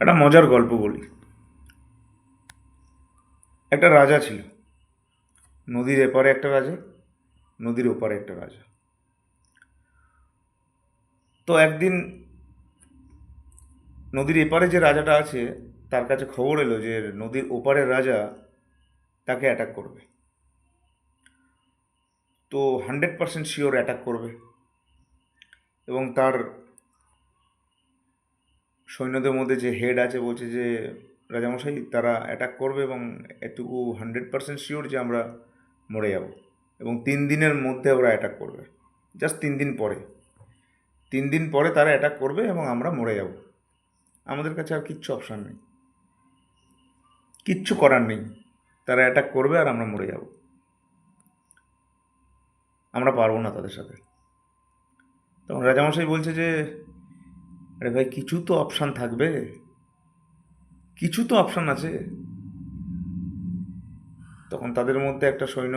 একটা মজার গল্প বলি। একটা রাজা ছিল। নদীর এপারে একটা রাজা, নদীর ওপারে একটা রাজা। তো একদিন নদীর এপারে যে রাজাটা আছে তার কাছে খবর এলো যে নদীর ওপারের রাজা তাকে অ্যাটাক করবে। তো 100% শিওর অ্যাটাক করবে, এবং তার সৈন্যদের মধ্যে যে হেড আছে বলছে যে রাজামশাই তারা অ্যাটাক করবে, এবং এটুকু 100% শিওর যে আমরা মরে যাব, এবং 3 দিনের মধ্যে ওরা অ্যাটাক করবে। জাস্ট 3 দিন পরে, 3 দিন পরে তারা অ্যাটাক করবে এবং আমরা মরে যাব। আমাদের কাছে আর কিচ্ছু অপশান নেই, কিচ্ছু করার নেই। তারা অ্যাটাক করবে আর আমরা মরে যাব, আমরা পারবো না তাদের সাথে। তখন রাজামশাই বলছে যে আরে ভাই, কিছু তো অপশান থাকবে, কিছু তো অপশান আছে। তখন তাদের মধ্যে একটা সৈন্য,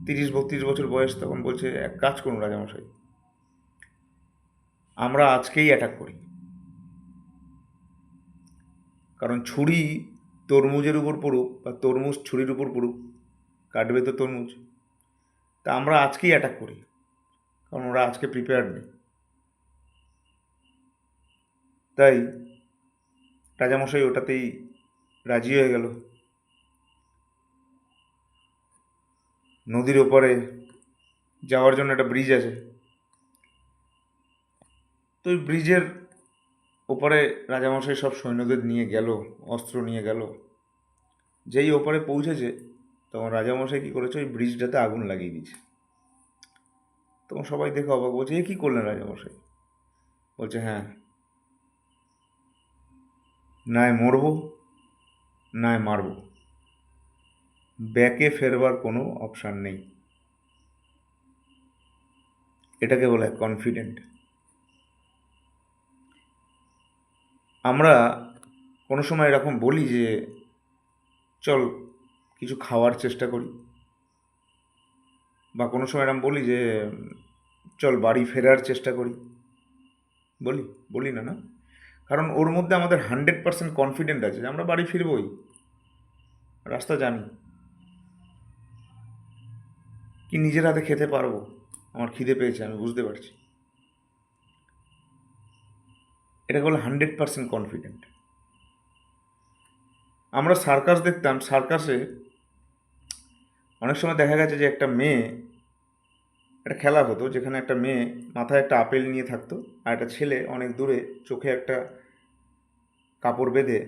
30-32 বছর বয়স, তখন বলছে এক কাজ করুন রাজামশাই, আমরা আজকেই অ্যাটাক করি। কারণ ছুরি তরমুজের উপর পড়ুক বা তরমুজ ছুরির উপর পড়ুক, কাটবে তো তরমুজ। তা আমরা আজকেই অ্যাটাক করি, কারণ ওরা আজকে প্রিপেয়ার্ড নেই। তাই রাজামশাই ওটাতেই রাজি হয়ে গেল। নদীর ওপারে যাওয়ার জন্য একটা ব্রিজ আছে। তো ওই ব্রিজের ওপারে রাজামশাই সব সৈন্যদের নিয়ে গেল, অস্ত্র নিয়ে গেল। যেই ওপারে পৌঁছেছে তখন রাজামশাই কী করেছে, ওই ব্রিজটাতে আগুন লাগিয়ে দিয়েছে। তখন সবাই দেখে অবাক, বলছে এ কী করলেন রাজামশাই? বলছে হ্যাঁ, নায় মরবো নায় মারবো, ব্যাকে ফেরবার কোনো অপশান নেই। এটাকে বলে কনফিডেন্ট। আমরা কোনো সময় এরকম বলি যে চল কিছু খাওয়ার চেষ্টা করি, বা কোনো সময় এরকম বলি যে চল বাড়ি ফেরার চেষ্টা করি। বলি বলি না, না? কারণ ওর মধ্যে আমাদের 100% কনফিডেন্ট আছে যে আমরা বাড়ি ফিরবই, রাস্তা জানি, কি নিজের হাতে খেতে পারবো, আমার খিদে পেয়েছে, আমি বুঝতে পারছি। এটাকে বলে 100% কনফিডেন্ট। আমরা সার্কাস দেখতাম, সার্কাসে অনেক সময় দেখা গেছে যে একটা মেয়ে, একটা খেলা হতো যেখানে একটা মেয়ে মাথায় একটা আপেল নিয়ে থাকতো, আর একটা ছেলে অনেক দূরে চোখে একটা কাপড় বেঁধে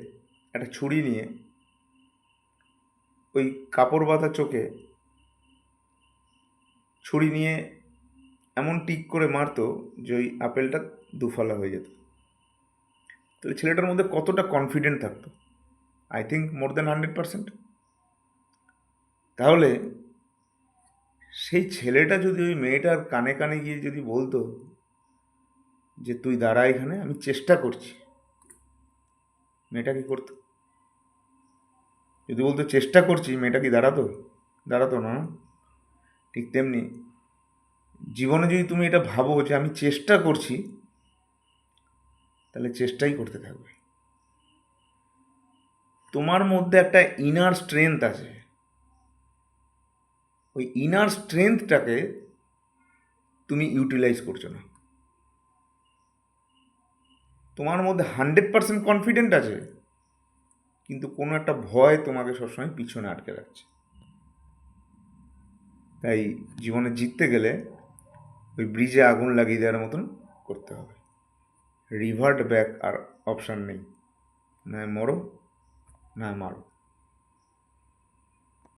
একটা ছুরি নিয়ে ওই কাপড় বাঁধা চোখে ছুরি নিয়ে এমন টিক করে মারতো যে ওই আপেলটা দুফালা হয়ে যেত। তাহলে ছেলেটার মধ্যে কতটা কনফিডেন্ট থাকতো? I think more than 100%। তাহলে সেই ছেলেটা যদি ওই মেয়েটার কানে কানে গিয়ে যদি বলতো যে তুই দাঁড়া এখানে, আমি চেষ্টা করছি, মেয়েটা কি করতো? যদি বলতো চেষ্টা করছি, মেয়েটা কি দাঁড়াতো? দাঁড়াতো না। ঠিক তেমনি জীবনে যদি তুমি এটা ভাবো যে আমি চেষ্টা করছি, তাহলে চেষ্টাই করতে থাকবে। তোমার মধ্যে একটা ইনার স্ট্রেংথ আছে, ওই ইনার স্ট্রেংথটাকে তুমি ইউটিলাইজ করছো না। তোমার মধ্যে 100% কনফিডেন্ট আছে, কিন্তু কোনো একটা ভয় তোমাকে সবসময় পিছনে আটকে রাখছে। তাই জীবনে জিততে গেলে ওই ব্রিজে আগুন লাগিয়ে দেওয়ার মতন করতে হবে। রিভার্ট ব্যাক আর অপশান নেই, না মরো না মারো।